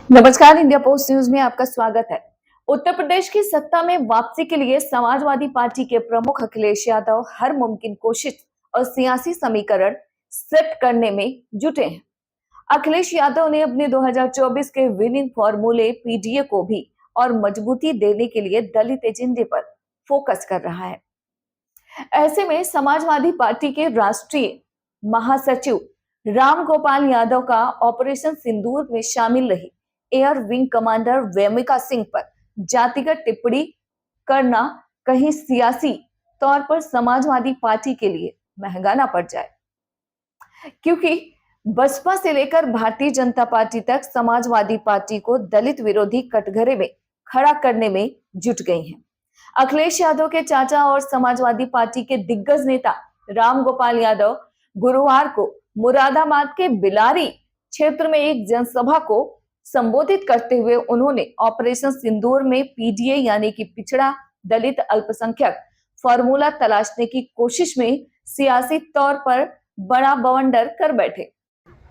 नमस्कार, India post news में आपका स्वागत है। उत्तर प्रदेश की सत्ता में वापसी के लिए समाजवादी पार्टी के प्रमुख अखिलेश यादव हर मुमकिन कोशिश और सियासी समीकरण सेट करने में जुटे हैं। अखिलेश यादव ने अपने 2024 के विनिंग फॉर्मूले पीडीए को भी और मजबूती देने के लिए दलित एजेंडे पर फोकस कर रहा है। ऐसे में समाजवादी पार्टी के राष्ट्रीय महासचिव राम गोपाल यादव का ऑपरेशन सिंदूर में शामिल रही air wing commander Vyomika Singh पर जातिगत टिप्पणी करना कहीं सियासी तौर पर समाजवादी पार्टी के लिए महंगा ना पड़ जाए, क्योंकि बसपा से लेकर भारतीय जनता पार्टी तक समाजवादी पार्टी को दलित विरोधी कटघरे में खड़ा करने में जुट गई हैं। अखिलेश यादव के चाचा और समाजवादी पार्टी के दिग्गज नेता राम गोपाल यादव गुरुवार को मुरादाबाद के बिलारी क्षेत्र में एक जनसभा को संबोधित करते हुए उन्होंने ऑपरेशन सिंदूर में पीडीए यानी कि पिछड़ा दलित अल्पसंख्यक फॉर्मूला तलाशने की कोशिश में सियासी तौर पर बड़ा बवंडर कर बैठे।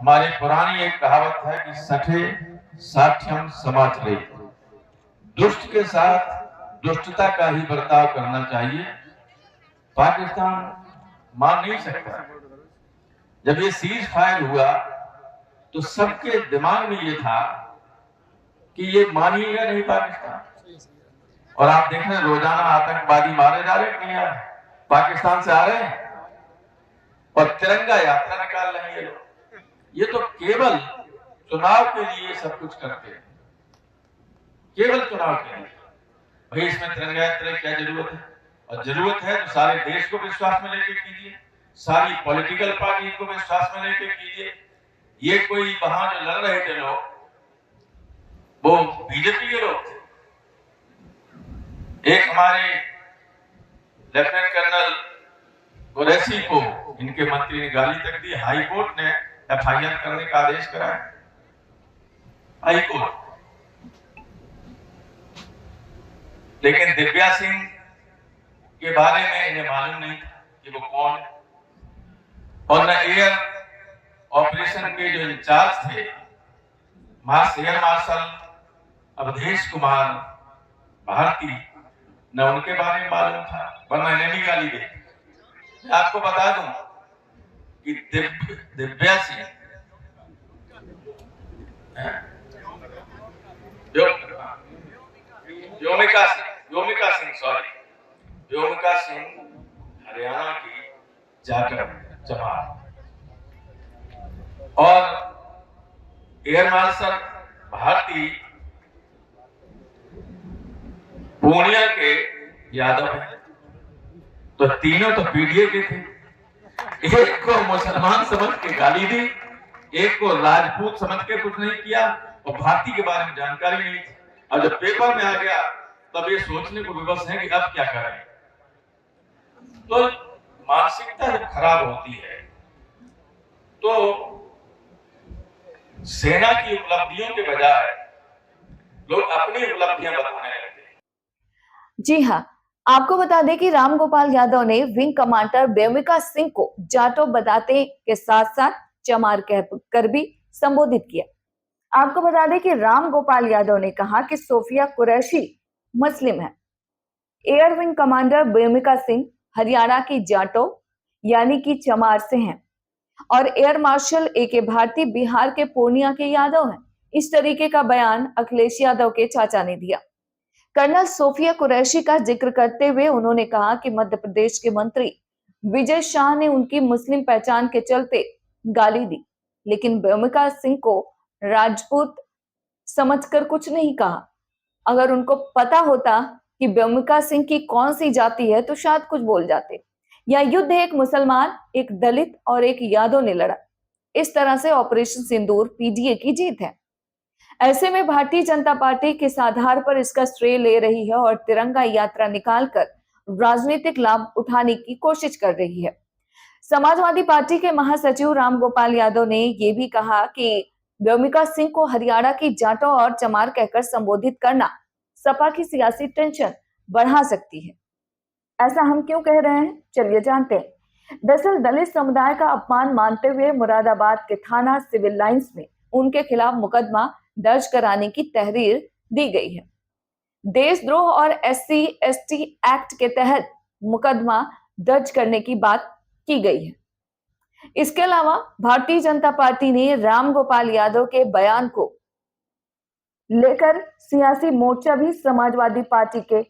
हमारी पुरानी एक कहावत है कि सठे साठ्यम समाचरे, दुष्ट के साथ दुष्टता का ही बर्ताव करना चाहिए। पाकिस्तान मान नहीं सकता। जब ये सीज फायर हुआ तो सबके दिमाग में ये था कि ये मानिएगा नहीं पाकिस्तान। और आप देख रहे हैं रोजाना आतंकवादी मारे जा रहे हैं, पाकिस्तान से आ रहे हैं और तिरंगा यात्रा निकाल रहे हैं। ये तो केवल चुनाव के लिए सब कुछ करते हैं, केवल चुनाव के लिए। भाई इसमें तिरंगा यात्रा की क्या जरूरत है? और जरूरत है तो सारे देश को विश्वास में लेके कीजिए, सारी पॉलिटिकल पार्टी को विश्वास में लेके कीजिए। ये कोई वहां जो लड़ रहे थे लोग, वो बीजेपी के लोग थे। एक हमारे लेफ्टिनेंट कर्नल कुरैशी को इनके मंत्री ने गाली तक दी। हाई कोर्ट ने एफआईआर करने का आदेश कराया, हाई कोर्ट। लेकिन दिव्या सिंह के बारे में इन्हें मालूम नहीं था कि वो कौन है। और न एयर ऑपरेशन के जो इंचार्ज थे एयर मार्शल अवधेश कुमार भारती, न उनके बारे में मालूम था, वरना इन्हें भी गाली दे। मैं आपको बता दूं कि दिव्या सिंह व्योमिका सिंह हरियाणा की जाकर जमात और एयर मार्शल भारती पूर्णिया के यादव हैं। तो तीनों तो पीडीए के थे। एक को मुसलमान समझ के गाली दी, एक को राजपूत समझ के कुछ नहीं किया और भारती के बारे में जानकारी नहीं थी। और जब पेपर में आ गया तब ये सोचने को विवश है कि अब क्या करें। तो मानसिकता जब खराब होती है तो सेना की उपलब्धियों के बजाय लोग अपनी उपलब्धियां बताने लगते हैं। जी हाँ, आपको बता दें कि राम गोपाल यादव ने विंग कमांडर वेमिका सिंह को जाटो बताते के साथ साथ चमार कहकर भी संबोधित किया। आपको बता दें कि राम गोपाल यादव ने कहा कि सोफिया कुरैशी मुस्लिम है। Air wing commander Vyomika Singh Haryana की जाटो यानी कि चमार से हैं और air marshal A K. Bharti Bihar के पूर्णिया के यादव हैं। इस तरीके का बयान अखिलेश यादव के चाचा ने दिया। कर्नल सोफिया कुरैशी का जिक्र करते हुए उन्होंने कहा कि मध्य प्रदेश के मंत्री विजय शाह ने उनकी मुस्लिम पहचान के चलते गाली दी, लेकिन वेमिका सिंह को राजपूत समझकर कुछ नहीं कहा। अगर उनको पता होता कि वेमिका सिंह की कौन सी जाति है तो शायद कुछ बोल जाते। यह युद्ध एक मुसलमान, एक दलित और एक यादव ने लड़ा। इस तरह से ऑपरेशन सिंदूर पीडीए की जीत है। ऐसे में भारतीय जनता पार्टी किस आधार पर इसका श्रेय ले रही है और तिरंगा यात्रा निकालकर राजनीतिक लाभ उठाने की कोशिश कर रही है। समाजवादी पार्टी के महासचिव राम गोपाल यादव ने यह भी कहा कि वेमिका सिंह को हरियाणा की जाटो और चमार कहकर संबोधित करना सपा की सियासी टेंशन बढ़ा सकती है। ऐसा हम क्यों कह रहे हैं, चलिए जानते हैं। दरअसल दलित समुदाय का अपमान मानते हुए मुरादाबाद के थाना सिविल लाइंस में उनके खिलाफ मुकदमा दर्ज कराने की तहरीर दी गई है। देशद्रोह और SC/ST एक्ट के तहत मुकदमा दर्ज करने की बात की गई है। इसके अलावा भारतीय जनता पार्टी ने राम गोपाल यादव के बयान को लेकर सियासी मोर्चा भी समाजवादी पार्टी के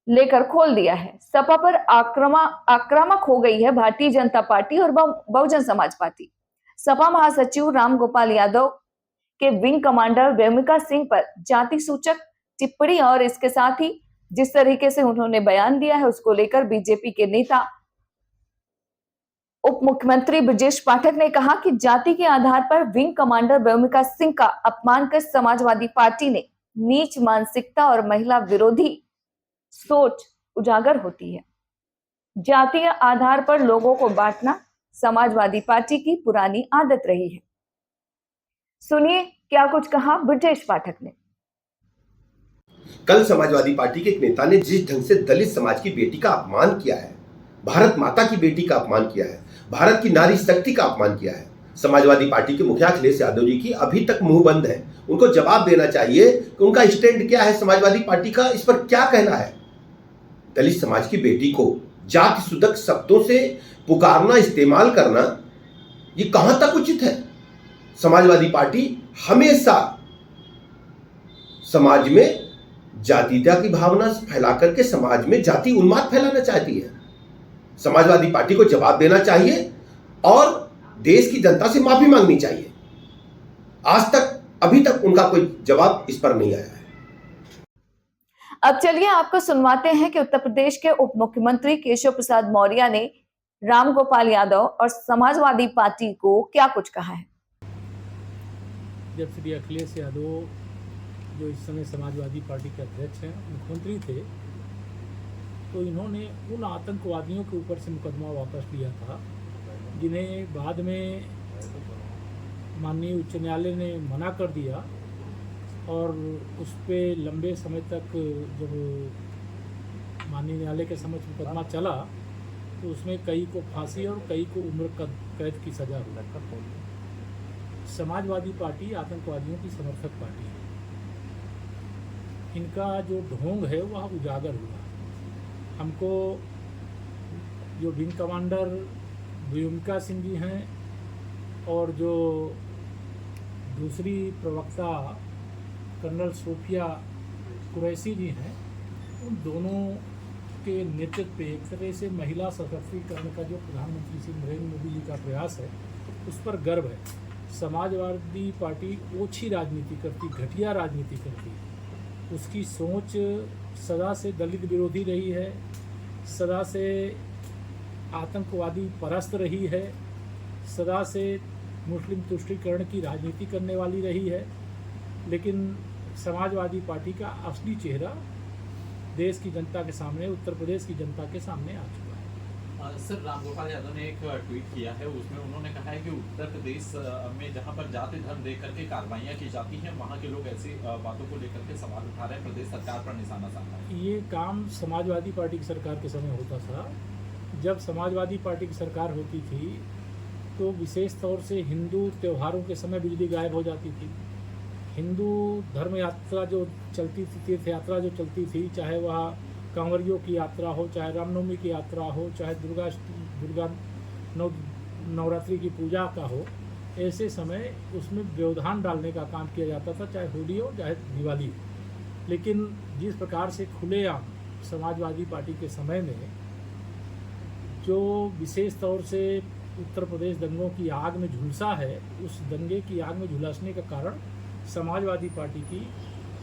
लेकर खोल दिया है। सपा पर आक्रामक हो गई है भारतीय जनता पार्टी और बहुजन समाज पार्टी। सपा महासचिव राम गोपाल यादव के विंग कमांडर वेमिका सिंह पर जाति सूचक टिप्पणी और इसके साथ ही जिस तरीके से उन्होंने बयान दिया है उसको लेकर बीजेपी के नेता उप मुख्यमंत्री ब्रजेश पाठक ने कहा कि जाति के आधार पर विंग कमांडर वेमिका सिंह का अपमान कर समाजवादी पार्टी ने नीच मानसिकता और महिला विरोधी सोच उजागर होती है। जातीय आधार पर लोगों को बांटना समाजवादी पार्टी की पुरानी आदत रही है। सुनिए क्या कुछ कहा ब्रजेश पाठक ने। कल समाजवादी पार्टी के एक नेता ने जिस ढंग से दलित समाज की बेटी का अपमान किया है, भारत माता की बेटी का अपमान किया है, भारत की नारी शक्ति का अपमान किया है, समाजवादी पार्टी के मुखिया अखिलेश यादव जी की अभी तक मुंह बंद है। उनको जवाब देना चाहिए कि उनका स्टैंड क्या है, समाजवादी पार्टी का इस पर क्या कहना है। दलित समाज की बेटी को जाति सूचक शब्दों से पुकारना, इस्तेमाल करना, ये कहां तक उचित है। समाजवादी पार्टी हमेशा समाज में जातीयता की भावना फैला करके समाज में जाति उन्माद फैलाना चाहती है। समाजवादी पार्टी को जवाब देना चाहिए और देश की जनता से माफी मांगनी चाहिए। आज तक अभी तक उनका कोई जवाब इस पर नहीं आया है। अब चलिए आपको सुनवाते हैं कि उत्तर प्रदेश के उप मुख्यमंत्री केशव प्रसाद मौर्य ने राम गोपाल यादव और समाजवादी पार्टी को क्या कुछ कहा है। जब श्री अखिलेश यादव जो इस समय समाजवादी पार्टी के अध्यक्ष हैं, मुख्यमंत्री थे, तो इन्होंने उन आतंकवादियों के ऊपर से मुकदमा वापस लिया था जिन्हें बाद में माननीय उच्च न्यायालय ने मना कर दिया और उस पर लंबे समय तक जब माननीय न्यायालय के समक्ष मुकदमा चला तो उसमें कई को फांसी और कई को उम्र कैद की सजा हुई। समाजवादी पार्टी आतंकवादियों की समर्थक पार्टी है। इनका जो ढोंग है वह उजागर हुआ। हमको जो विंग कमांडर वेमिका सिंह जी हैं और जो दूसरी प्रवक्ता कर्नल सोफिया कुरैशी जी हैं, उन दोनों के नेतृत्व पे एक तरह से महिला सशक्तिकरण का जो प्रधानमंत्री श्री नरेंद्र मोदी जी का प्रयास है उस पर गर्व है। समाजवादी पार्टी ओछी राजनीति करती, घटिया राजनीति करती, उसकी सोच सदा से दलित विरोधी रही है, सदा से आतंकवादी परस्त रही है, सदा से मुस्लिम तुष्टीकरण की राजनीति करने वाली रही है। लेकिन समाजवादी पार्टी का असली चेहरा देश की जनता के सामने, उत्तर प्रदेश की जनता के सामने आ चुका है। सर, राम गोपाल यादव ने एक ट्वीट किया है, उसमें उन्होंने कहा है कि उत्तर प्रदेश में जहां पर जाति धर्म देख करके कार्रवाइयां की जाती हैं, वहां के लोग ऐसी बातों को लेकर के सवाल उठा रहे हैं, प्रदेश सरकार पर निशाना साधा है। ये काम समाजवादी पार्टी की सरकार के समय होता था। जब समाजवादी पार्टी की सरकार होती थी तो विशेष तौर से हिंदू त्योहारों के समय बिजली गायब हो जाती थी। हिंदू धर्म यात्रा जो चलती थी, तीर्थ यात्रा जो चलती थी, चाहे वह कांवरियों की यात्रा हो, चाहे रामनवमी की यात्रा हो, चाहे दुर्गा नवरात्रि की पूजा का हो, ऐसे समय उसमें व्यवधान डालने का काम किया जाता था, चाहे होली हो चाहे दिवाली हो। लेकिन जिस प्रकार से खुलेआम समाजवादी पार्टी के समय में जो विशेष तौर से उत्तर प्रदेश दंगों की आग में झुलसा है, उस दंगे की आग में झुलसने का कारण समाजवादी पार्टी की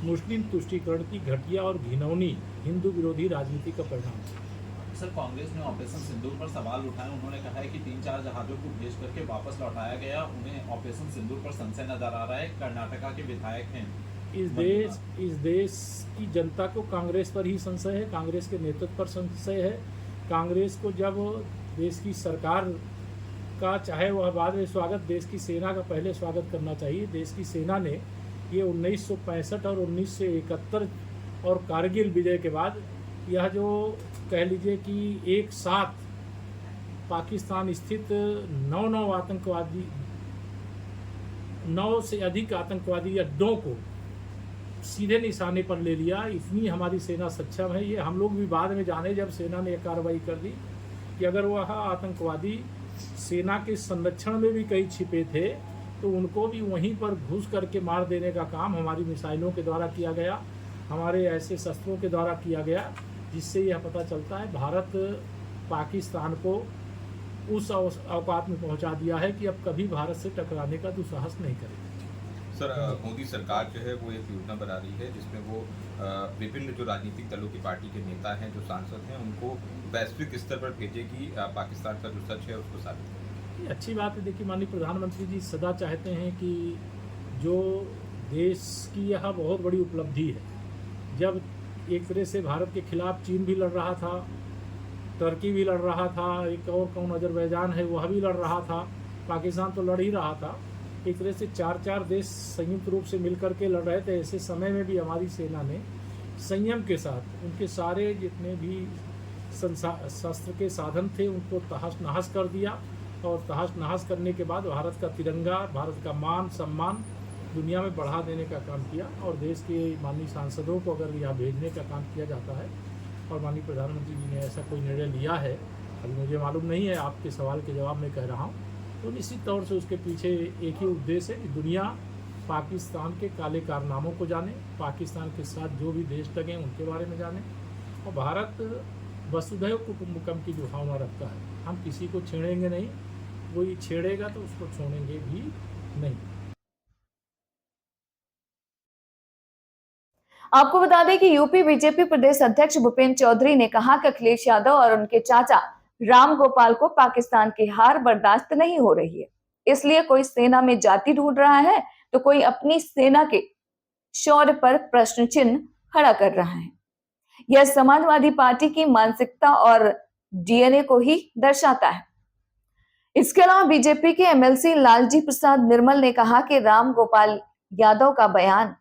मुस्लिम तुष्टीकरण की घटिया और घिनौनी हिंदू विरोधी राजनीति का परिणाम है। सर, कांग्रेस ने ऑपरेशन सिंदूर पर सवाल उठाए। उन्होंने कहा है कि 3-4 जहाजों को भेज करके वापस लौटाया गया। उन्हें ऑपरेशन सिंदूर पर संशय नजर आ रहा है। कर्नाटका के विधायक हैं। इस देश की जनता को कांग्रेस पर ही संशय है, कांग्रेस के नेतृत्व पर संशय है। कांग्रेस को जब देश की सरकार का, चाहे वह बाद में स्वागत, देश की सेना का पहले स्वागत करना चाहिए। देश की सेना ने ये 1965 और 1971 और कारगिल विजय के बाद यह जो कह लीजिए कि एक साथ पाकिस्तान स्थित 9 आतंकवादी 9 से अधिक आतंकवादी अड्डों को सीधे निशाने पर ले लिया। इतनी हमारी सेना सक्षम है। ये हम लोग भी बाद में जाने जब सेना ने कार्रवाई कर दी कि अगर वह आतंकवादी सेना के संरक्षण में भी कई छिपे थे तो उनको भी वहीं पर घुस करके मार देने का काम हमारी मिसाइलों के द्वारा किया गया, हमारे ऐसे शस्त्रों के द्वारा किया गया, जिससे यह पता चलता है भारत पाकिस्तान को उस औकात में पहुंचा दिया है कि अब कभी भारत से टकराने का दुस्साहस नहीं करेगा। सर, मोदी सरकार जो है वो एक योजना बना रही है जिसमें वो विभिन्न जो राजनीतिक दलों की पार्टी के नेता हैं, जो सांसद हैं, उनको वैश्विक स्तर पर भेजेगी, पाकिस्तान का जो सच है उसको साबित करेगी। ये अच्छी बात है। देखिए, माननीय प्रधानमंत्री जी सदा चाहते हैं कि जो देश की यह बहुत बड़ी उपलब्धि है, जब एक तरह से भारत के खिलाफ चीन भी लड़ रहा था, टर्की भी लड़ रहा था, एक और कौन अजरबैजान है वह भी लड़ रहा था, पाकिस्तान तो लड़ ही रहा था, एक तरह से 4 देश संयुक्त रूप से मिलकर के लड़ रहे थे। ऐसे समय में भी हमारी सेना ने संयम के साथ उनके सारे जितने भी शस्त्र के साधन थे उनको तहस नहस कर दिया, और तहस नहस करने के बाद भारत का तिरंगा, भारत का मान सम्मान दुनिया में बढ़ा देने का काम किया। और देश के माननीय सांसदों को अगर यहाँ भेजने का काम किया जाता है और माननीय प्रधानमंत्री जी ने ऐसा कोई निर्णय लिया है, अभी मुझे मालूम नहीं है, आपके सवाल के जवाब में कह रहा हूँ, तो निश्चित तौर से उसके पीछे एक ही उद्देश्य है कि दुनिया पाकिस्तान के काले कारनामों को जाने, पाकिस्तान के साथ जो भी देश लगे उनके बारे में जाने, और भारत वसुधैव कुटुंबकम की जो भावना रखता है, हम किसी को छेड़ेंगे नहीं, कोई छेड़ेगा तो उसको छोड़ेंगे भी नहीं। आपको बता दें कि यूपी बीजेपी प्रदेश अध्यक्ष भूपेंद्र चौधरी ने कहा कि अखिलेश यादव और उनके चाचा राम गोपाल को पाकिस्तान की हार बर्दाश्त नहीं हो रही है, इसलिए कोई सेना में जाति ढूंढ रहा है तो कोई अपनी सेना के शौर्य पर प्रश्न चिन्ह खड़ा कर रहा है। यह समाजवादी पार्टी की मानसिकता और डीएनए को ही दर्शाता है। इसके अलावा बीजेपी के एमएलसी लालजी प्रसाद निर्मल ने कहा कि राम गोपाल यादव का बयान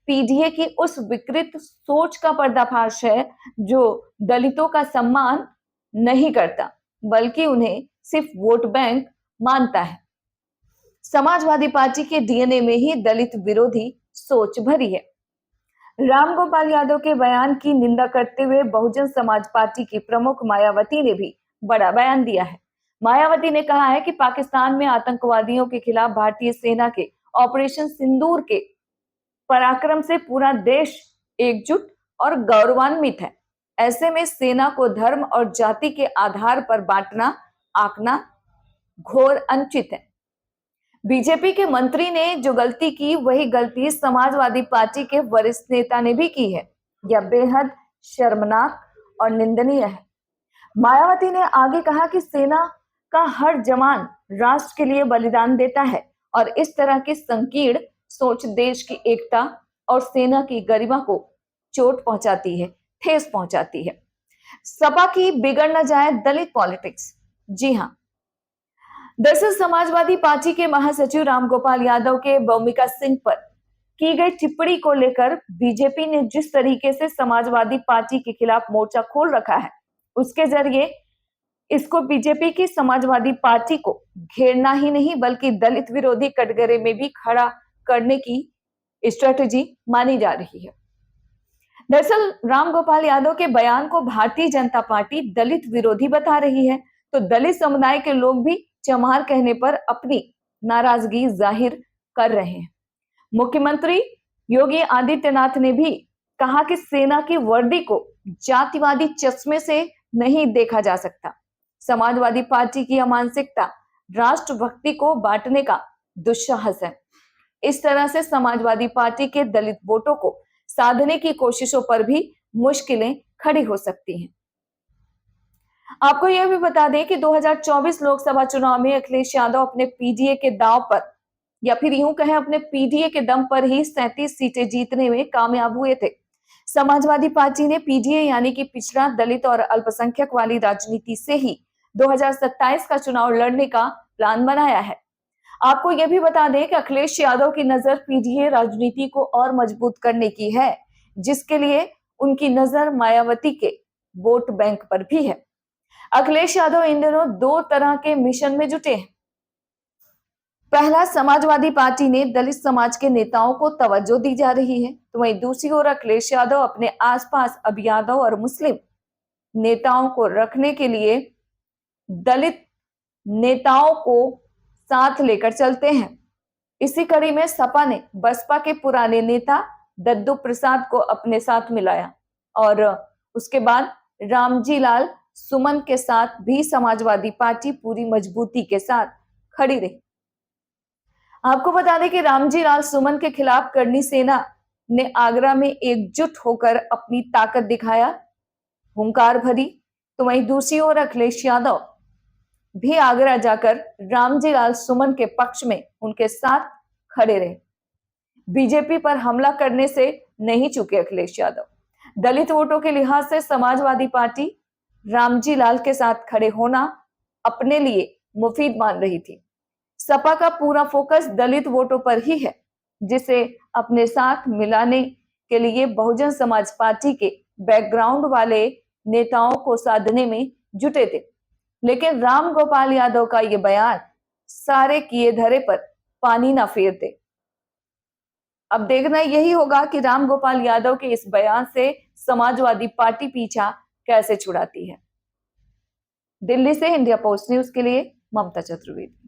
पीडीए की उस विकृत सोच का पर्दाफाश है जो दलितों का सम्मान नहीं करता बल्कि उन्हें सिर्फ वोट बैंक मानता है। समाजवादी पार्टी के डीएनए में ही दलित विरोधी सोच भरी है। राम गोपाल यादव के बयान की निंदा करते हुए बहुजन समाज पार्टी की प्रमुख मायावती ने भी बड़ा बयान दिया है। मायावती ने कहा है कि पाकिस्तान में आतंकवादियों के खिलाफ भारतीय सेना के ऑपरेशन सिंदूर के पराक्रम से पूरा देश एकजुट और गौरवान्वित है। ऐसे में सेना को धर्म और जाति के आधार पर बांटना, आंकना घोर अनुचित है। बीजेपी के मंत्री ने जो गलती की वही गलती समाजवादी पार्टी के वरिष्ठ नेता ने भी की है। यह बेहद शर्मनाक और निंदनीय है। मायावती ने आगे कहा कि सेना का हर जवान राष्ट्र के लिए बलिदान देता है और इस तरह की संकीर्ण सोच देश की एकता और सेना की गरिमा को चोट पहुंचाती है, ठेस पहुंचाती है। सपा की बिगड़ न जाए दलित पॉलिटिक्स। जी हां, दरअसल समाजवादी पार्टी के महासचिव रामगोपाल यादव के भूमिका सिंह पर की गई टिप्पणी को लेकर बीजेपी ने जिस तरीके से समाजवादी पार्टी के खिलाफ मोर्चा खोल रखा है, उसके जरिए इसको बीजेपी की समाजवादी पार्टी को घेरना ही नहीं बल्कि दलित विरोधी कटघरे में भी खड़ा करने की स्ट्रेटेजी मानी जा रही है। दरअसल रामगोपाल यादव के बयान को भारतीय जनता पार्टी दलित विरोधी बता रही है, तो दलित समुदाय के लोग भी चमार कहने पर अपनी नाराजगी जाहिर कर रहे हैं। मुख्यमंत्री योगी आदित्यनाथ ने भी कहा कि सेना की वर्दी को जातिवादी चश्मे से नहीं देखा जा सकता। समाजवादी पार्टी की यह मानसिकता राष्ट्रभक्ति को बांटने का दुस्साहस है। इस तरह से समाजवादी पार्टी के दलित वोटों को साधने की कोशिशों पर भी मुश्किलें खड़ी हो सकती हैं। आपको यह भी बता दें कि 2024 लोकसभा चुनाव में अखिलेश यादव अपने पीडीए के दांव पर, या फिर यूं कहें अपने पीडीए के दम पर ही 37 सीटें जीतने में कामयाब हुए थे। समाजवादी पार्टी ने पीडीए यानी कि पिछड़ा, दलित और अल्पसंख्यक वाली राजनीति से ही 2027 का चुनाव लड़ने का प्लान बनाया है। आपको यह भी बता दें कि अखिलेश यादव की नजर पीडीए राजनीति को और मजबूत करने की है, जिसके लिए उनकी नजर मायावती के वोट बैंक पर भी है। अखिलेश यादव इन दिनों दो तरह के मिशन में जुटे हैं। पहला, समाजवादी पार्टी ने दलित समाज के नेताओं को तवज्जो दी जा रही है, तो वहीं दूसरी ओर अखिलेश यादव अपने आसपास अब यादव और मुस्लिम नेताओं को रखने के लिए दलित नेताओं को साथ लेकर चलते हैं। इसी कड़ी में सपा ने बसपा के पुराने नेता दद्दू प्रसाद को अपने साथ मिलाया और उसके बाद रामजी लाल सुमन के साथ भी समाजवादी पार्टी पूरी मजबूती के साथ खड़ी रही। आपको बता दें कि रामजी लाल सुमन के खिलाफ करनी सेना ने आगरा में एकजुट होकर अपनी ताकत दिखाया, हुंकार भरी, तो वहीं दूसरी ओर अखिलेश यादव भी आगरा जाकर रामजी लाल सुमन के पक्ष में उनके साथ खड़े रहे। बीजेपी पर हमला करने से नहीं चूके अखिलेश यादव। दलित वोटों के लिहाज से समाजवादी पार्टी रामजी लाल के साथ खड़े होना अपने लिए मुफीद मान रही थी। सपा का पूरा फोकस दलित वोटों पर ही है, जिसे अपने साथ मिलाने के लिए बहुजन समाज पार्टी के बैकग्राउंड वाले नेताओं को साधने में जुटे थे। लेकिन राम गोपाल यादव का ये बयान सारे किए धरे पर पानी ना फेरते। अब देखना यही होगा कि राम गोपाल यादव के इस बयान से समाजवादी पार्टी पीछा कैसे छुड़ाती है। दिल्ली से इंडिया पोस्ट न्यूज के लिए ममता चतुर्वेदी।